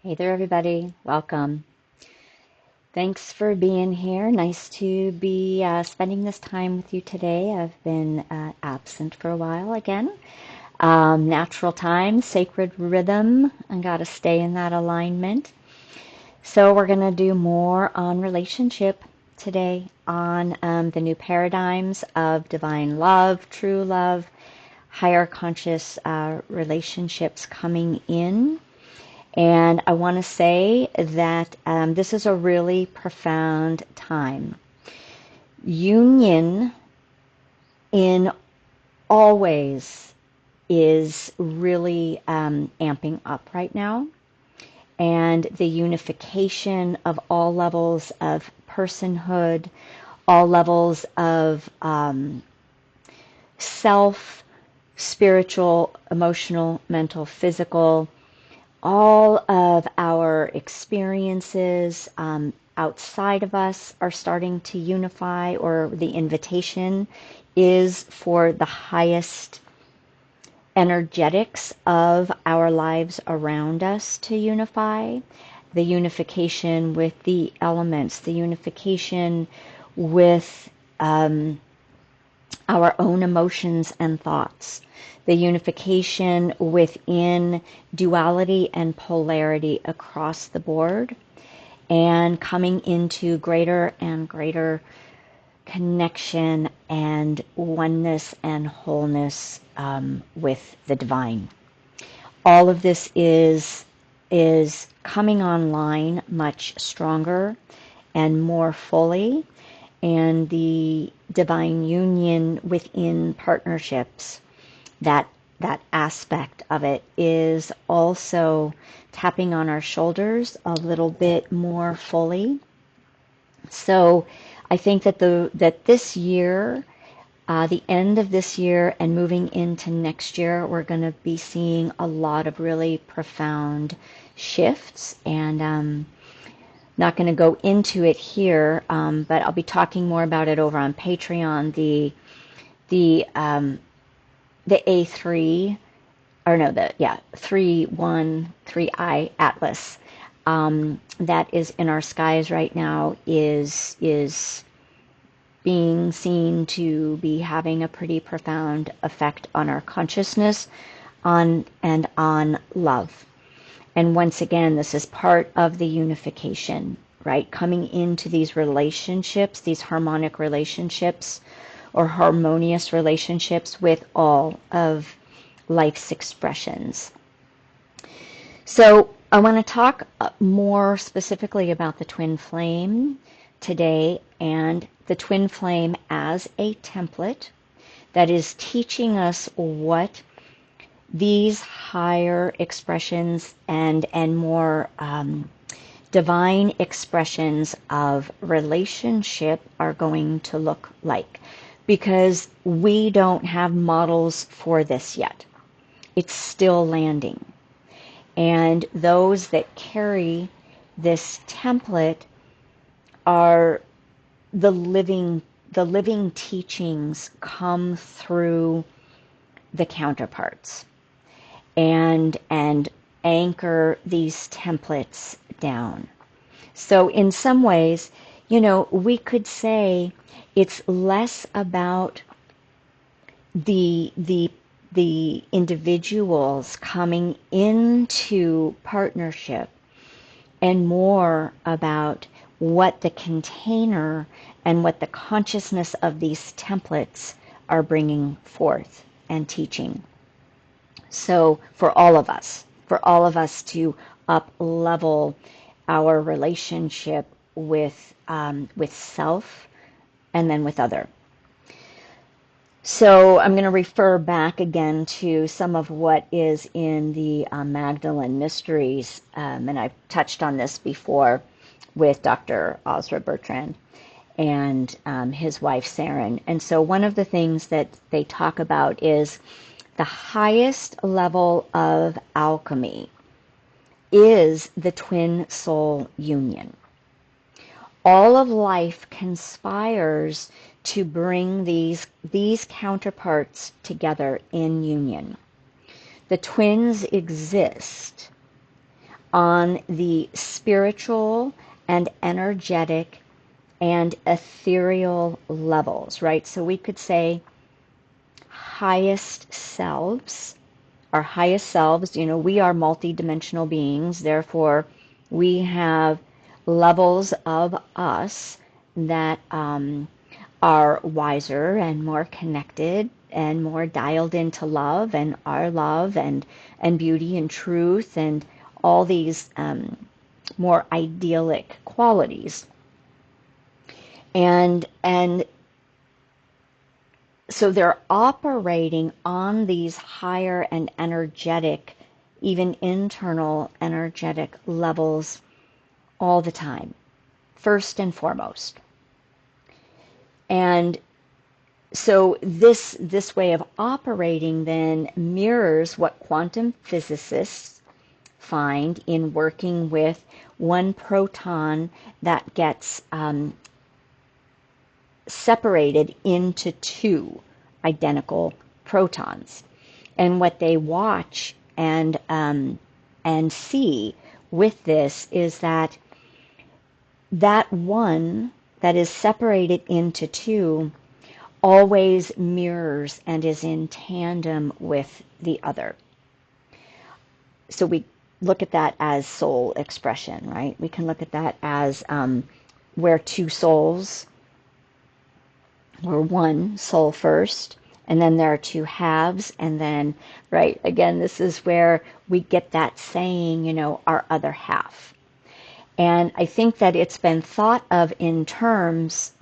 Hey there, everybody. Welcome. Thanks for being here. Nice to be spending this time with you today. I've been absent for a while again. Natural time, sacred rhythm. I got to stay in that alignment. So, we're going to do more on relationship today, on the new paradigms of divine love, true love, higher conscious relationships coming in. And I want to say that this is a really profound time. Union in all ways is really amping up right now. And the unification of all levels of personhood, all levels of self, spiritual, emotional, mental, physical, all of our experiences outside of us are starting to unify, or the invitation is for the highest energetics of our lives around us to unify. The unification with the elements, the unification with our own emotions and thoughts, the unification within duality and polarity across the board, and coming into greater and greater connection and oneness and wholeness with the divine. All of this is coming online much stronger and more fully, and the divine union within partnerships, that aspect of it is also tapping on our shoulders a little bit more fully. So I think that this year, the end of this year and moving into next year, we're going to be seeing a lot of really profound shifts, and not going to go into it here, but I'll be talking more about it over on Patreon. The A3, or no, 313I Atlas that is in our skies right now is being seen to be having a pretty profound effect on our consciousness, on love. And once again, this is part of the unification, right? Coming into these relationships, these harmonic relationships or harmonious relationships with all of life's expressions. So I want to talk more specifically about the twin flame today, and the twin flame as a template that is teaching us what these higher expressions and more divine expressions of relationship are going to look like, because we don't have models for this yet. It's still landing. And those that carry this template are the living teachings come through the counterparts and anchor these templates down. So in some ways, we could say it's less about the individuals coming into partnership and more about what the container and what the consciousness of these templates are bringing forth and teaching. So for all of us to up level our relationship with self and then with other. So I'm going to refer back again to some of what is in the Magdalene Mysteries, and I've touched on this before with Dr. Ozra Bertrand and his wife Saren. And so one of the things that they talk about is the highest level of alchemy is the twin soul union. All of life conspires to bring these counterparts together in union. The twins exist on the spiritual and energetic and ethereal levels, right? So we could say highest selves, our highest selves, we are multidimensional beings, therefore we have levels of us that are wiser and more connected and more dialed into love and our love and beauty and truth and all these more idyllic qualities. And so they're operating on these higher and energetic, even internal energetic levels all the time, first and foremost. And so this way of operating then mirrors what quantum physicists find in working with one proton that gets separated into two identical protons. And what they watch and see with this is that one that is separated into two always mirrors and is in tandem with the other. So we look at that as soul expression, right? We can look at that as where two souls, or one soul first, and then there are two halves, and then, right, again, this is where we get that saying, our other half. And I think that it's been thought of in terms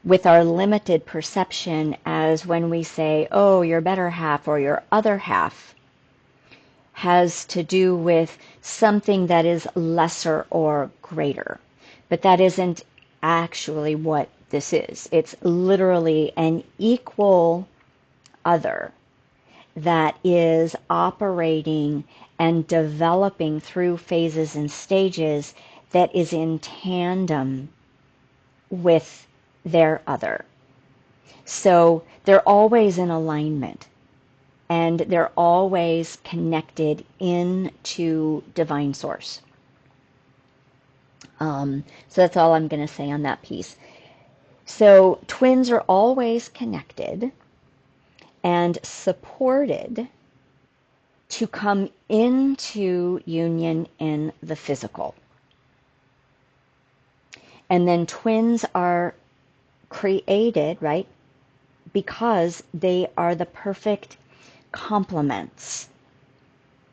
with our limited perception as when we say, oh, your better half or your other half has to do with something that is lesser or greater. But that isn't actually what this is. It's literally an equal other that is operating and developing through phases and stages that is in tandem with their other. So they're always in alignment and they're always connected into divine source. So that's all I'm going to say on that piece. So twins are always connected and supported to come into union in the physical. And then twins are created, right, because they are the perfect complements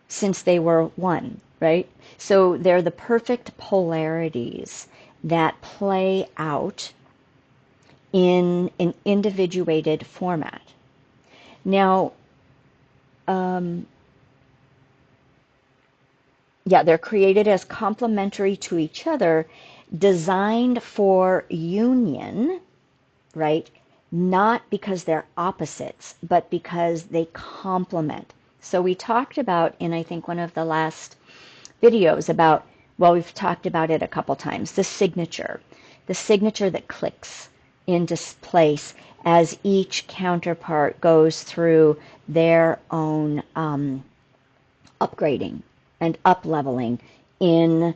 since they were one, right? So they're the perfect polarities that play out in an individuated format. Now, they're created as complementary to each other, designed for union, right? Not because they're opposites, but because they complement. So we talked about in, I think, one of the last videos about, well, we've talked about it a couple times, the signature that clicks into place as each counterpart goes through their own upgrading and up-leveling in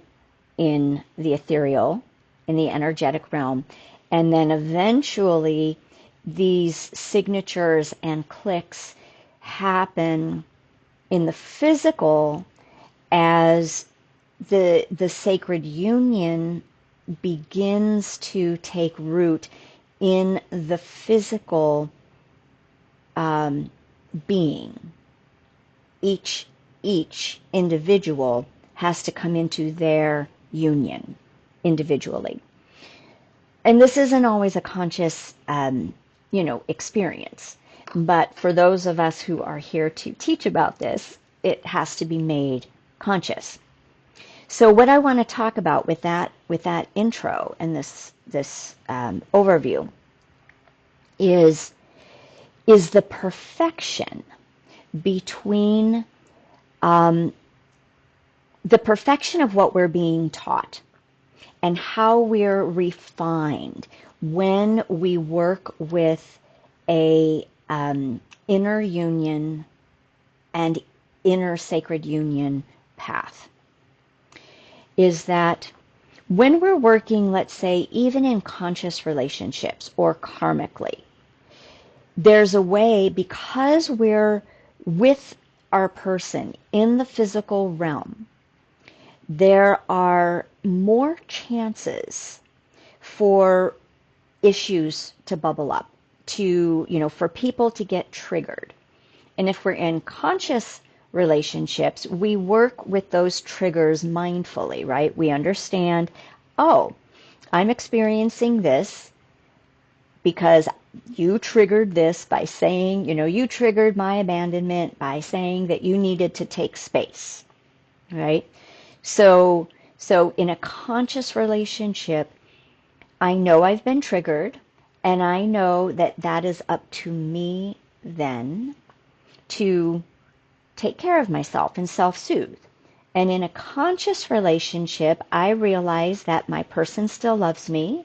the ethereal, in the energetic realm. And then eventually these signatures and clicks happen in the physical as the sacred union begins to take root in the physical being. Each individual has to come into their union individually. And this isn't always a conscious, experience. But for those of us who are here to teach about this, it has to be made conscious. So what I want to talk about with that intro and this overview is the perfection between the perfection of what we're being taught and how we're refined when we work with a inner union and inner sacred union path. is that when we're working, let's say, even in conscious relationships or karmically, there's a way, because we're with our person in the physical realm, there are more chances for issues to bubble up, for people to get triggered. And if we're in conscious relationships, we work with those triggers mindfully, right? We understand, oh, I'm experiencing this because you triggered this by saying, you triggered my abandonment by saying that you needed to take space, right? So in a conscious relationship, I know I've been triggered, and I know that that is up to me then to take care of myself and self-soothe. And in a conscious relationship, I realize that my person still loves me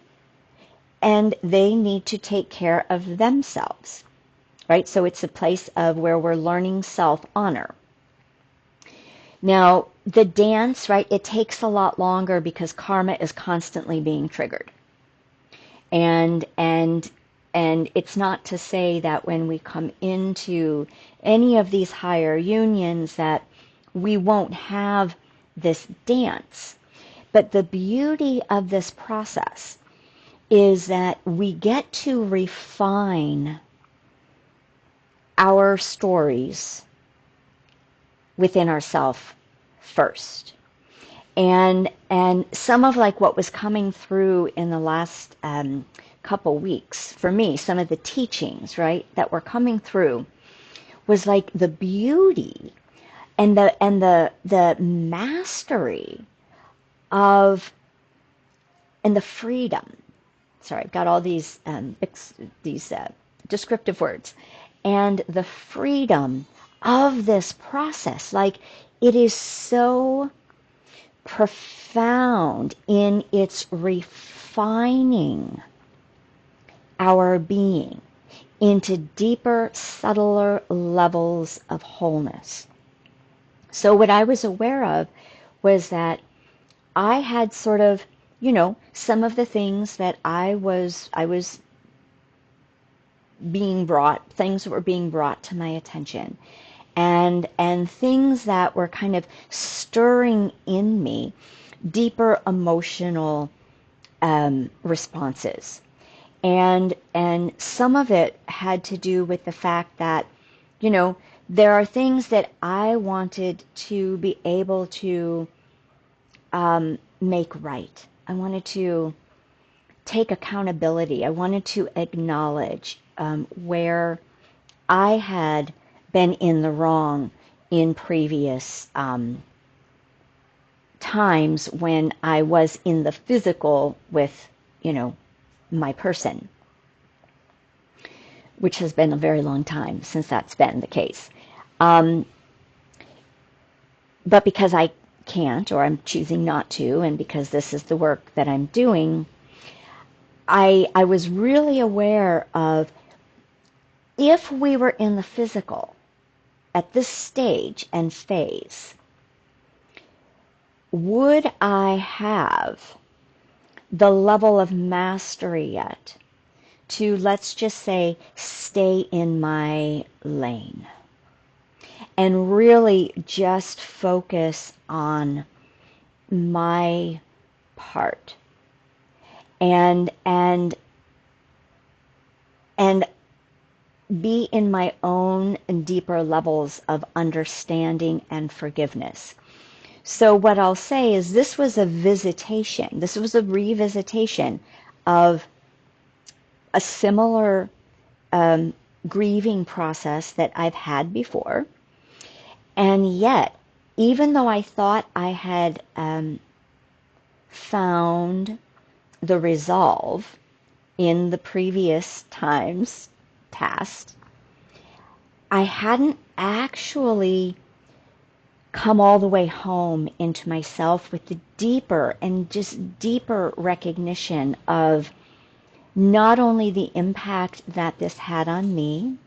and they need to take care of themselves, right? So it's a place of where we're learning self-honor. Now, the dance, right, it takes a lot longer because karma is constantly being triggered. And it's not to say that when we come into any of these higher unions that we won't have this dance. But the beauty of this process is that we get to refine our stories within ourselves first. And some of like what was coming through in the last couple weeks, for me, some of the teachings, right, that were coming through was like the beauty and the mastery of, and the freedom. Sorry, I've got all these descriptive words. And the freedom of this process, like it is so profound in its refining our being into deeper, subtler levels of wholeness. So what I was aware of was that I had sort of, some of the things that I was being brought, things that were being brought to my attention, and things that were kind of stirring in me deeper emotional responses. And some of it had to do with the fact that, there are things that I wanted to be able to make right. I wanted to take accountability. I wanted to acknowledge where I had been in the wrong in previous times when I was in the physical with, my person, which has been a very long time since that's been the case. But because I can't, or I'm choosing not to, and because this is the work that I'm doing, I was really aware of, if we were in the physical at this stage and phase, would I have the level of mastery yet to, let's just say, stay in my lane and really just focus on my part and be in my own deeper levels of understanding and forgiveness. So what I'll say is, this was a visitation. This was a revisitation of a similar grieving process that I've had before. And yet, even though I thought I had found the resolve in the previous times past, I hadn't actually come all the way home into myself with the deeper and just deeper recognition of not only the impact that this had on me,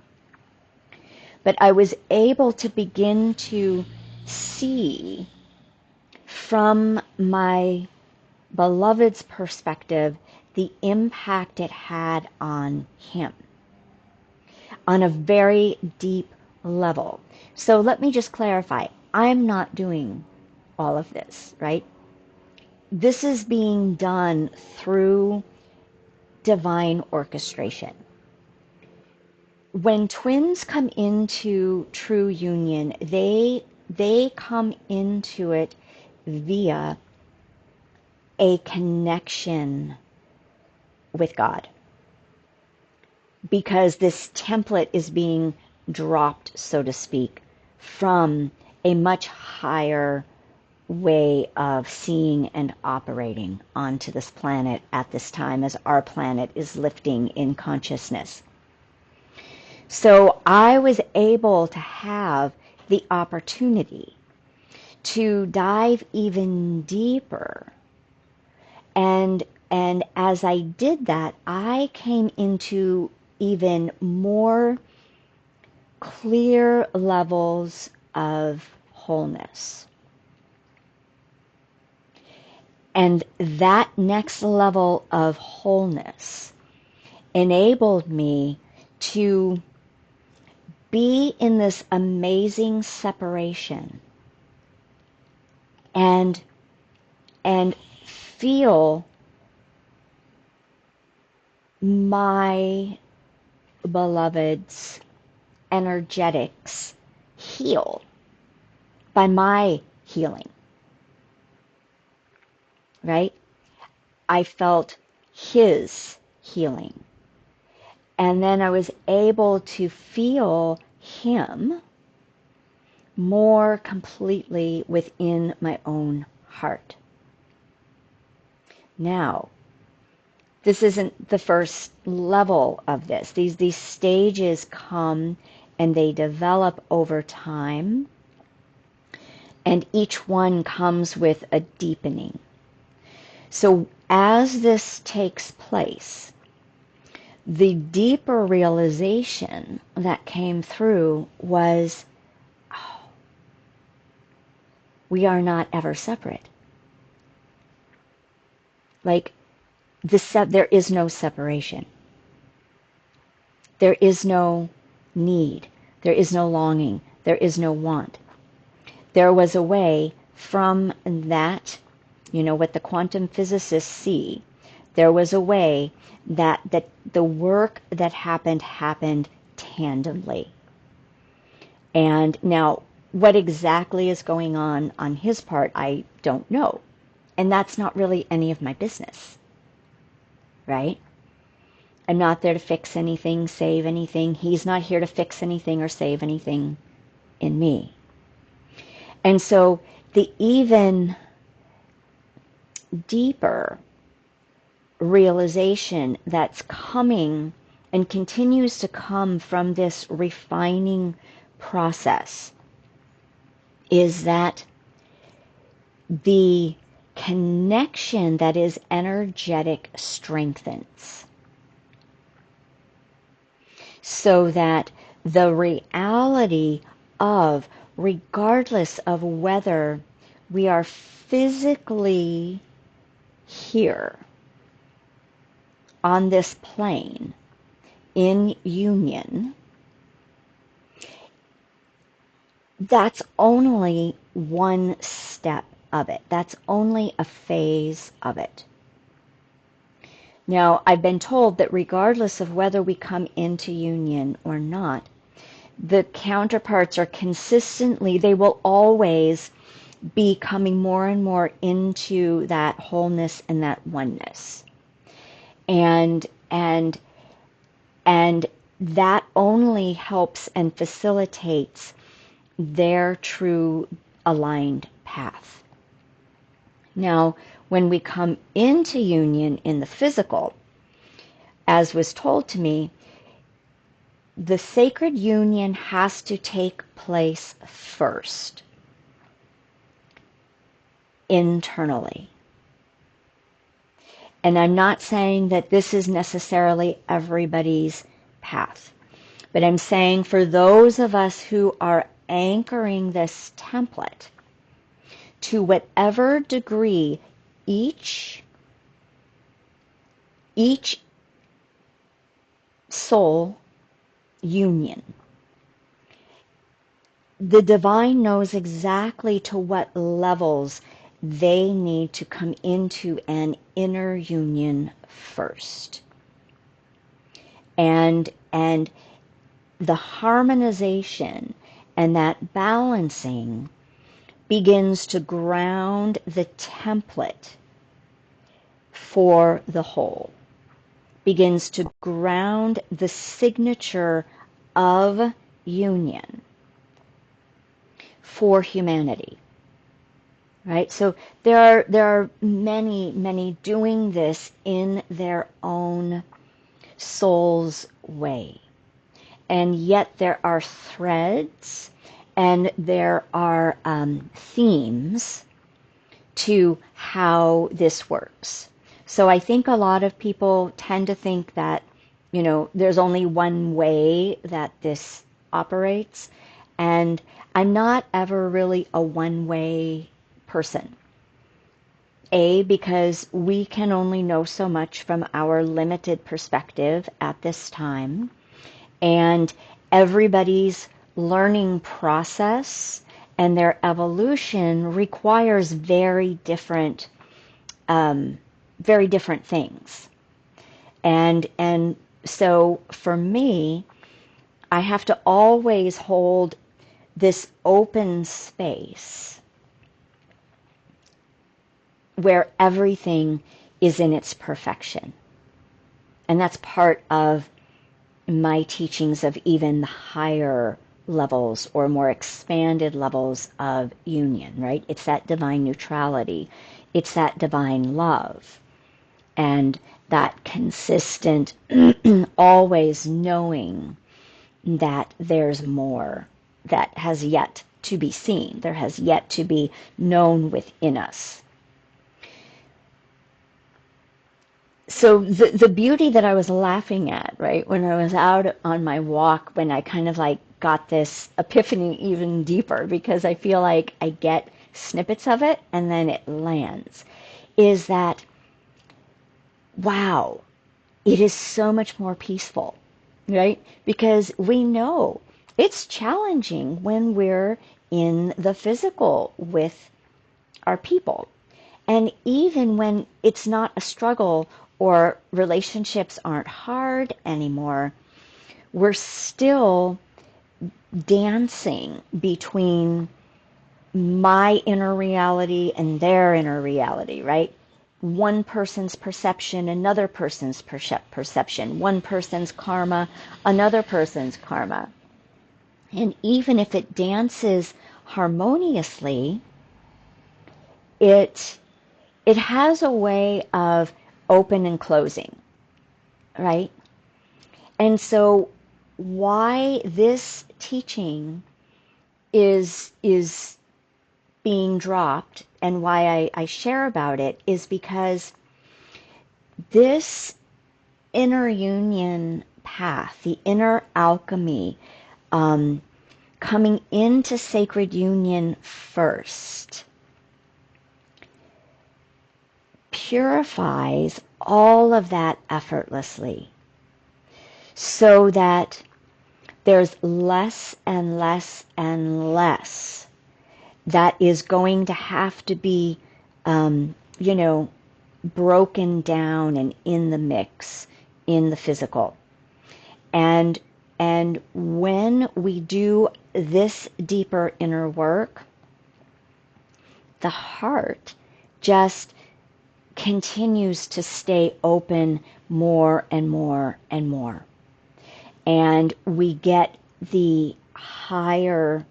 but I was able to begin to see from my beloved's perspective, the impact it had on him on a very deep level. So let me just clarify. I'm not doing all of this, right? This is being done through divine orchestration. When twins come into true union, they come into it via a connection with God, because this template is being dropped, so to speak, from a much higher way of seeing and operating onto this planet at this time, as our planet is lifting in consciousness. So I was able to have the opportunity to dive even deeper, and as I did that, I came into even more clear levels of wholeness. And that next level of wholeness enabled me to be in this amazing separation and feel my beloved's energetics heal by my healing, right? I felt his healing. And then I was able to feel him more completely within my own heart. Now, this isn't the first level of this. These stages come and they develop over time, and each one comes with a deepening. So as this takes place, the deeper realization that came through was, oh, we are not ever separate. Like, there is no separation. There is no need. There is no longing. There is no want. There was a way from that, what the quantum physicists see, there was a way that the work that happened tandemly. And now, what exactly is going on his part, I don't know. And that's not really any of my business, right? I'm not there to fix anything, save anything. He's not here to fix anything or save anything in me. And so the even deeper realization that's coming and continues to come from this refining process is that the connection that is energetic strengthens, so that the reality of, regardless of whether we are physically here on this plane in union, that's only one step of it. That's only a phase of it. Now, I've been told that regardless of whether we come into union or not, the counterparts are consistently, they will always be coming more and more into that wholeness and that oneness. And that only helps and facilitates their true aligned path. Now, when we come into union in the physical, as was told to me, the sacred union has to take place first, internally. And I'm not saying that this is necessarily everybody's path, but I'm saying for those of us who are anchoring this template to whatever degree each soul union, the divine knows exactly to what levels they need to come into an inner union first. And the harmonization and that balancing begins to ground the template for the whole, begins to ground the signature of union for humanity. Right? So there are many doing this in their own soul's way. And yet there are threads and there are themes to how this works. So I think a lot of people tend to think that, there's only one way that this operates. And I'm not ever really a one-way person. Because we can only know so much from our limited perspective at this time. And everybody's learning process and their evolution requires very different things. And so for me, I have to always hold this open space where everything is in its perfection. And that's part of my teachings of even the higher levels or more expanded levels of union, right? It's that divine neutrality. It's that divine love. And that consistent, always knowing that there's more that has yet to be seen. There has yet to be known within us. So the beauty that I was laughing at, right, when I was out on my walk, when I kind of like got this epiphany even deeper, because I feel like I get snippets of it and then it lands, is that, wow, it is so much more peaceful, right? Because we know it's challenging when we're in the physical with our people. And even when it's not a struggle or relationships aren't hard anymore, we're still dancing between my inner reality and their inner reality, right? One person's perception, another person's perception, one person's karma, another person's karma. And even if it dances harmoniously, it has a way of open and closing, right? And so why this teaching is being dropped and why I share about it is because this inner union path, the inner alchemy, coming into sacred union first, purifies all of that effortlessly so that there's less and less and less that is going to have to be, broken down and in the mix, in the physical. And when we do this deeper inner work, the heart just continues to stay open more and more and more. And we get the higher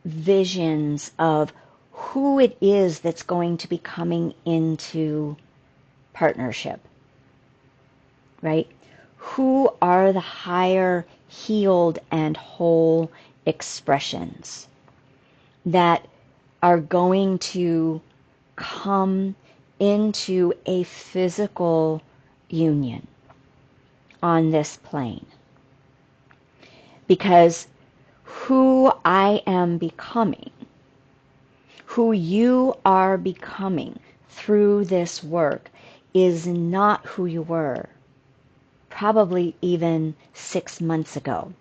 visions of who it is that's going to be coming into partnership, right? Who are the higher healed and whole expressions that are going to come into a physical union on this plane. Because who I am becoming, Who you are becoming through this work is not who you were, probably even 6 months ago,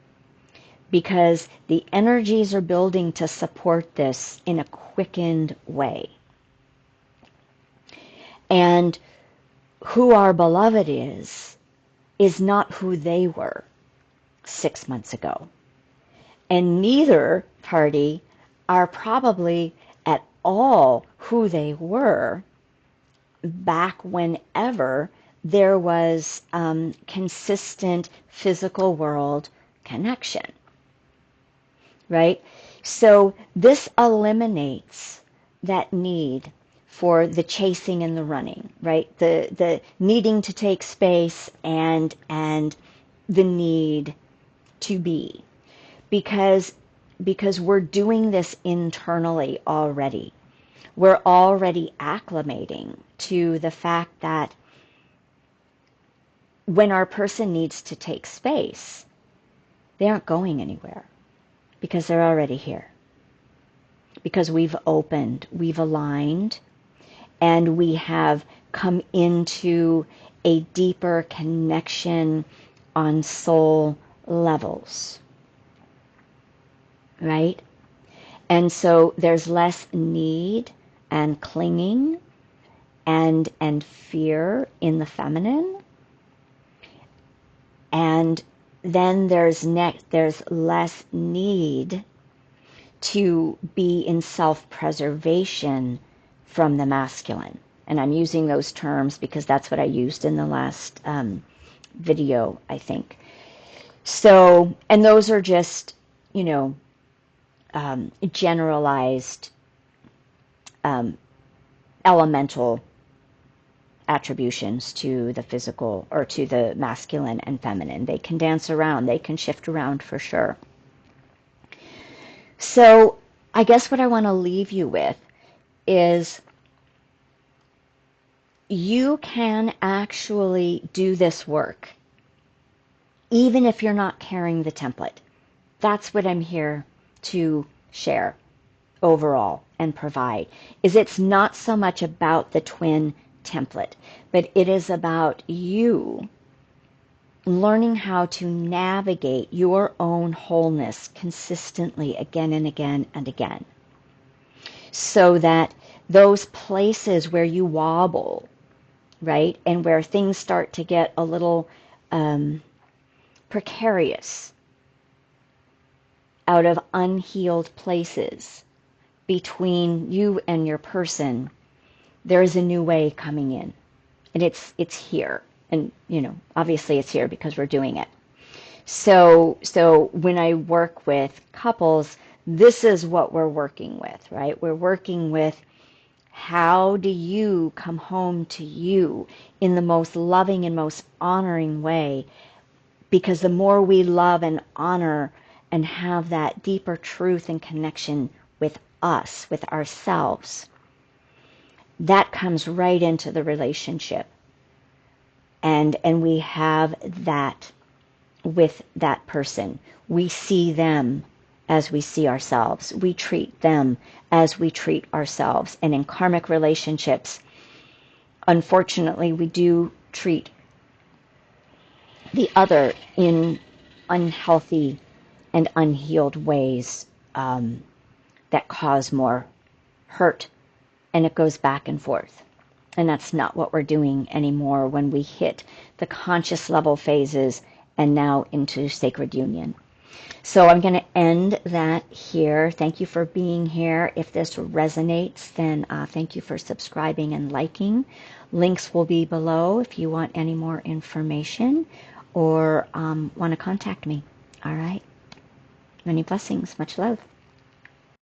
because the energies are building to support this in a quickened way. And who our beloved is not who they were 6 months ago. And neither party are probably at all who they were back whenever there was consistent physical world connection, right? So this eliminates that need for the chasing and the running, right? The needing to take space and the need to be, because we're doing this internally already. We're already acclimating to the fact that when our person needs to take space, they aren't going anywhere because they're already here. Because we've opened, we've aligned, and we have come into a deeper connection on soul levels, right? And so there's less need and clinging and fear in the feminine. And then there's less need to be in self-preservation from the masculine. And I'm using those terms because that's what I used in the last video, I think. So, and those are just, generalized elemental attributions to the physical or to the masculine and feminine. They can dance around, they can shift around for sure. So I guess what I want to leave you with is you can actually do this work even if you're not carrying the template. That's what I'm here to share overall and provide, is it's not so much about the twin template, but it is about you learning how to navigate your own wholeness consistently again and again and again, so that those places where you wobble, right, and where things start to get a little precarious out of unhealed places between you and your person, there is a new way coming in, and it's here. And obviously it's here because we're doing it. So when I work with couples, this is what we're working with, right? We're working with, how do you come home to you in the most loving and most honoring way? Because the more we love and honor and have that deeper truth and connection with us, with ourselves, that comes right into the relationship. And we have that with that person. We see them as we see ourselves. We treat them as we treat ourselves. And in karmic relationships, unfortunately, we do treat the other in unhealthy and unhealed ways that cause more hurt, and it goes back and forth. And that's not what we're doing anymore when we hit the conscious level phases and now into sacred union. So I'm going to end that here. Thank you for being here. If this resonates, then thank you for subscribing and liking. Links will be below if you want any more information or want to contact me. All right. Many blessings. Much love.